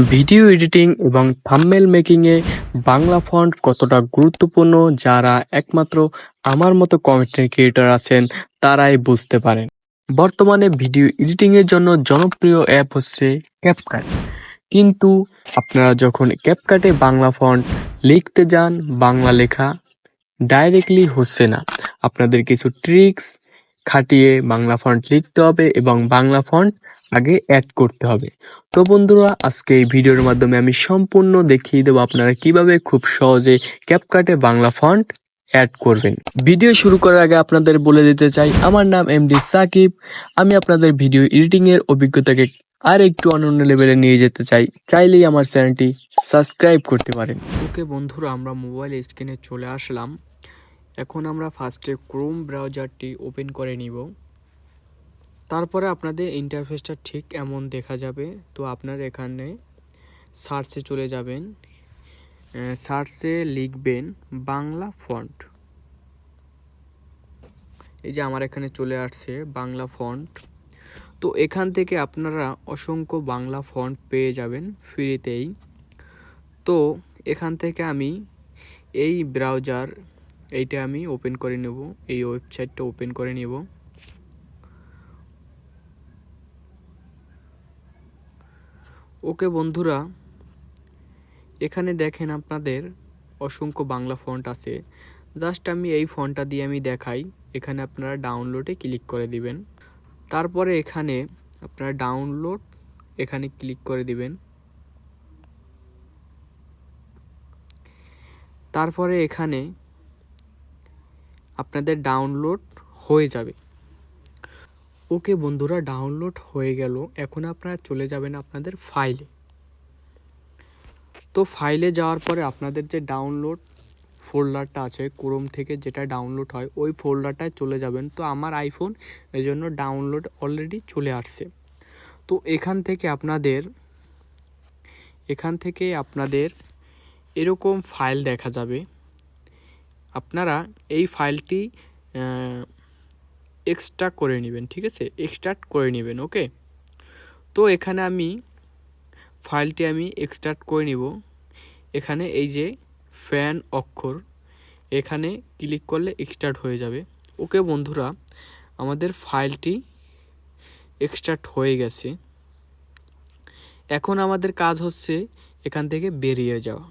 Video editing এবং thumbnail মেকিংয়ে Bangla font কতটা গুরুত্বপূর্ণ যারা একমাত্র আমার মতো কন্টেন্ট ক্রিয়েটর আছেন তারাই বুঝতে পারেন। বর্তমানে ভিডিও এডিটিংয়ের জন্য জনপ্রিয় অ্যাপ হচ্ছে ক্যাপকাট। কিন্তু আপনারা যখন ক্যাপকাটে বাংলা ফন্ট লিখতে যান, বাংলা লেখা ডাইরেক্টলি হচ্ছে না। আপনাদের কিছু ট্রিক্স খাটিয়ে বাংলা ফন্ট লিখতে হবে এবং বাংলা ফন্ট আগে অ্যাড করতে হবে। তো বন্ধুরা, আজকে এই ভিডিওর মাধ্যমে আমি সম্পূর্ণ দেখিয়ে দেবো আপনারা কিভাবে খুব সহজে ক্যাপকাটে বাংলা ফন্ট অ্যাড করবেন। ভিডিও শুরু করার আগে আপনাদের বলে দিতে চাই, আমার নাম এমডি সাকিব। আমি আপনাদের ভিডিও এডিটিং এর অভিজ্ঞতাকে আর একটু অনন্য লেভেলে নিয়ে যেতে চাই। চাইলেই আমার চ্যানেলটি সাবস্ক্রাইব করতে পারেন। ওকে বন্ধুরা, আমরা মোবাইল স্ক্রিনে চলে আসলাম। এখন আমরা ফার্স্টে ক্রোম ব্রাউজারটি ওপেন করে নিব। তারপরে আপনাদের ইন্টারফেসটা ঠিক এমন দেখা যাবে। তো আপনারা এখানে সার্চে চলে যাবেন, সার্চে লিখবেন বাংলা ফন্ট। এই যে আমার এখানে চলে আসছে বাংলা ফন্ট। তো এখান থেকে আপনারা অসংখ্য বাংলা ফন্ট পেয়ে যাবেন ফ্রিতেই। তো এখান থেকে আমি এই ব্রাউজার এইটা আমি ওপেন করে নেব, এই ওয়েবসাইটটা ওপেন করে নেব। ওকে বন্ধুরা, এখানে দেখেন আপনাদের অসংখ্য বাংলা ফন্ট আছে। জাস্ট আমি এই ফন্টটা দিয়ে আমি দেখাই। এখানে আপনারা ডাউনলোডে ক্লিক করে দিবেন। তারপরে এখানে আপনারা ডাউনলোড এখানে ক্লিক করে দিবেন। তারপরে এখানে আপনাদের ডাউনলোড হয়ে যাবে। ওকে বন্ধুরা, ডাউনলোড হয়ে গেল। এখন আপনারা চলে যাবেন আপনাদের ফাইলে। তো ফাইলে যাওয়ার পরে আপনাদের যে ডাউনলোড ফোল্ডারটা আছে, ক্রোম থেকে যেটা ডাউনলোড হয় ওই ফোল্ডারটায় চলে যাবেন। তো আমার আইফোন এই জন্য ডাউনলোড অলরেডি চলে আসছে। তো এখান থেকে আপনাদের এরকম ফাইল দেখা যাবে। আপনারা এই ফাইলটি এক্সট্রাক্ট করে নেবেন, ঠিক আছে, এক্সট্রাক্ট করে নেবেন। ওকে, তো এখানে আমি ফাইলটি এক্সট্রাক্ট করে নিব। এখানে এই যে ফ্যান অক্ষর, এখানে ক্লিক করলে এক্সট্রাক্ট হয়ে যাবে। ওকে বন্ধুরা, আমাদের ফাইলটি এক্সট্রাক্ট হয়ে গেছে। এখন আমাদের কাজ হচ্ছে এখান থেকে বেরিয়ে যাওয়া।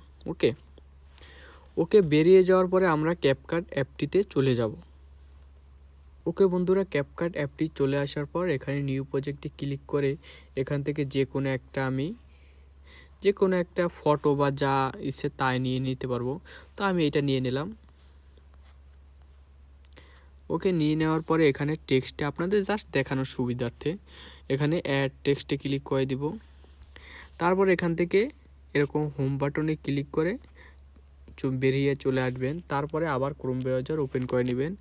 ওকে বেরিয়ে যাওয়ার পরে আমরা ক্যাপকাট অ্যাপটিতে চলে যাব। ওকে বন্ধুরা, ক্যাপকাট অ্যাপটি চলে আসার পর এখানে নিউ প্রজেক্টে ক্লিক করে এখান থেকে যে কোনো একটা ফটো বা যা ইচ্ছে তাই নিয়ে নিতে পারবো। তো আমি এটা নিয়ে নিলাম। ওকে, নিয়ে নেওয়ার পরে এখানে টেক্সটে আপনাদের জাস্ট দেখানোর সুবিধার্থে এখানে অ্যাড টেক্সটে ক্লিক করে দিব। তারপর এখান থেকে এরকম হোম বাটনে ক্লিক করে বেরিয়ে চলে আসবেন। তারপরে আবার ক্রোম ব্রাউজার ওপেন করে নেবেন।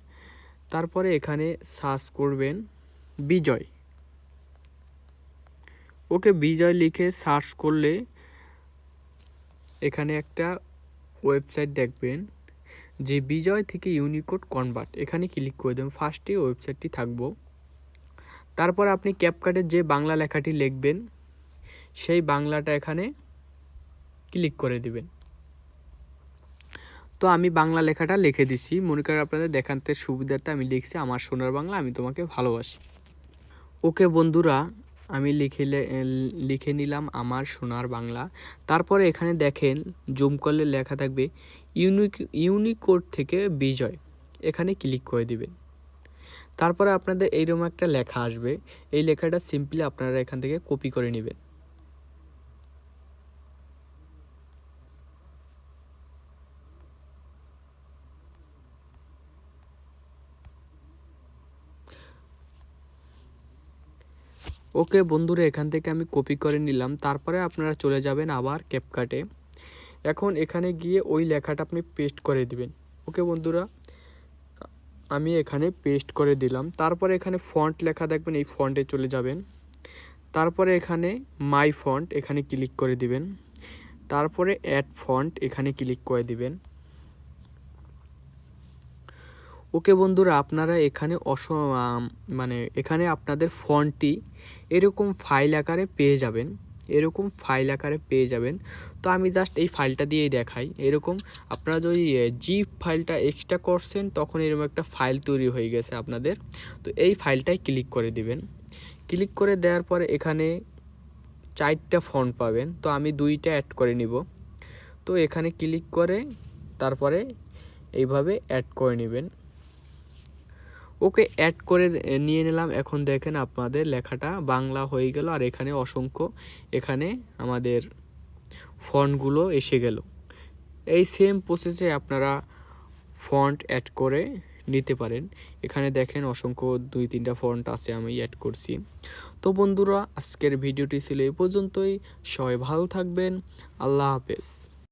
তারপরে এখানে সার্চ করবেন বিজয়। ওকে, বিজয় লিখে সার্চ করলে এখানে একটা ওয়েবসাইট দেখবেন যে বিজয় থেকে ইউনিকোড কনভার্ট, এখানে ক্লিক করে দেবেন। ফার্স্টে ওয়েবসাইটটি থাকবো। তারপর আপনি ক্যাপকাটের যে বাংলা লেখাটি লিখবেন সেই বাংলাটা এখানে ক্লিক করে দিবেন। তো আমি বাংলা লেখাটা লিখে দিচ্ছি, মনে করেন আপনাদের দেখাতে সুবিধার্থে আমি লিখছি আমার সোনার বাংলা, আমি তোমাকে ভালোবাসি। ওকে বন্ধুরা, আমি লিখে নিলাম আমার সোনার বাংলা। তারপরে এখানে দেখেন জুম করলে লেখা থাকবে ইউনিকোড থেকে বিজয়, এখানে ক্লিক করে দিবেন। তারপরে আপনাদের এইরকম একটা লেখা আসবে। এই লেখাটা সিম্পলি আপনারা এখান থেকে কপি করে নেবেন। ওকে বন্ধুরা, এখান থেকে আমি কপি করে নিলাম। তারপরে আপনারা চলে যাবেন আবার ক্যাপকাটে। এখন এখানে গিয়ে ওই লেখাটা আপনি পেস্ট করে দিবেন। ওকে বন্ধুরা, আমি এখানে পেস্ট করে দিলাম। তারপরে এখানে ফন্ট লেখা দেখবেন, এই ফন্টে চলে যাবেন। তারপরে এখানে মাই ফন্ট, এখানে ক্লিক করে দিবেন। তারপরে অ্যাড ফন্ট, এখানে ক্লিক করে দিবেন। ওকে বন্ধুরা, আপনারা এখানে এখানে আপনাদের ফন্টটি এরকম ফাইল আকারে পেয়ে যাবেন। এরকম ফাইল আকারে পেয়ে যাবেন। তো আমি জাস্ট এই ফাইলটা দিয়েই দেখাই। এরকম আপনারা যদি জিপ ফাইলটা এক্সট্রা করছেন তখন এরকম একটা ফাইল তৈরি হয়ে গেছে আপনাদের। তো এই ফাইলটাই ক্লিক করে দিবেন। ক্লিক করে দেওয়ার পরে এখানে 4টা ফন্ট পাবেন, তো আমি 2টা অ্যাড করে নিব। তো এখানে ক্লিক করে তারপরে এইভাবে অ্যাড করে নেবেন। ওকে অ্যাড করে নিয়ে নিলাম। এখন দেখেন আপনাদের লেখাটা বাংলা হয়ে গেল, আর এখানে অসংখ্য এখানে আমাদের ফন্টগুলো এসে গেল। এই সেম প্রসেসে আপনারা ফন্ট অ্যাড করে নিতে পারেন। এখানে দেখেন অসংখ্য 2-3টা ফন্ট আছে, আমি অ্যাড করছি। তো বন্ধুরা, আজকের ভিডিওটি ছিল এই পর্যন্তই। সবাই ভালো থাকবেন। আল্লাহ হাফেজ।